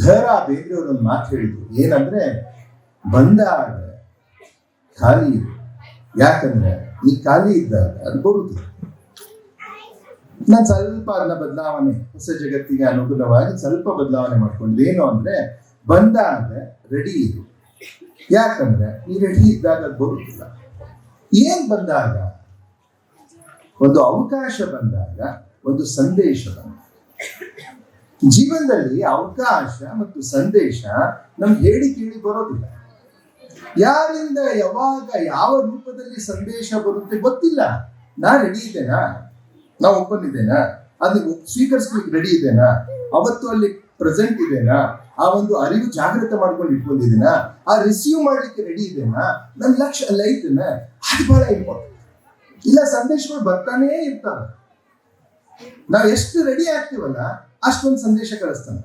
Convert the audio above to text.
ಬೇರೆಯವರು ಒಂದು ಮಾತು ಹೇಳಿದ್ರು, ಏನಂದ್ರೆ ಬಂದಾಗ ಖಾಲಿ ಇರು, ಯಾಕಂದ್ರೆ ಈ ಖಾಲಿ ಇದ್ದಾಗ ಅದು ಬರುದು. ನಾನು ಸ್ವಲ್ಪ ಅದನ್ನ ಬದಲಾವಣೆ, ಹೊಸ ಜಗತ್ತಿಗೆ ಅನುಗುಣವಾಗಿ ಸ್ವಲ್ಪ ಬದಲಾವಣೆ ಮಾಡ್ಕೊಂಡು, ಏನು ಅಂದ್ರೆ ಬಂದಾಗ ರೆಡಿ ಇರು, ಯಾಕಂದ್ರೆ ಈ ರೆಡಿ ಇದ್ದಾಗ ಅದು ಬರುತ್ತಿಲ್ಲ. ಏನ್ ಬಂದಾಗ? ಒಂದು ಅವಕಾಶ ಬಂದಾಗ, ಒಂದು ಸಂದೇಶ ಬಂದಾಗ. ಜೀವನದಲ್ಲಿ ಅವಕಾಶ ಮತ್ತು ಸಂದೇಶ ನಮ್ಗೆ ಹೇಳಿ ಕೇಳಿ ಬರೋದಿಲ್ಲ. ಯಾರಿಂದ ಯಾವಾಗ ಯಾವ ರೂಪದಲ್ಲಿ ಸಂದೇಶ ಬರುತ್ತೆ ಗೊತ್ತಿಲ್ಲ. ನಾ ರೆಡಿ ಇದ್ದೇನಾ? ನಾ ಓಪನ್ ಇದ್ದೇನಾ? ಅದನ್ನ ಸ್ವೀಕರಿಸ್ಲಿಕ್ಕೆ ರೆಡಿ ಇದ್ದೇನಾ? ಅವತ್ತು ಅಲ್ಲಿ ಪ್ರೆಸೆಂಟ್ ಇದ್ದೇನಾ? ಆ ಒಂದು ಅರಿವು ಜಾಗೃತ ಮಾಡ್ಕೊಂಡು ಇಟ್ಕೊಂಡಿದ್ದೀನಾ? ಆ ರಿಸೀವ್ ಮಾಡ್ಲಿಕ್ಕೆ ರೆಡಿ ಇದ್ದೇನಾ? ನನ್ನ ಲಕ್ಷ್ಯ ಅಲ್ಲ ಐತೇನಾ? ಅದು ಬಹಳ ಇಂಪಾರ್ಟೆಂಟ್. ಇಲ್ಲ, ಸಂದೇಶಗಳು ಬರ್ತಾನೇ ಇರ್ತಾವೆ. ನಾವು ಎಷ್ಟು ರೆಡಿ ಆಗ್ತೀವಲ್ಲ ಅಷ್ಟೊಂದು ಸಂದೇಶ ಕಳಿಸ್ತಾನೆ.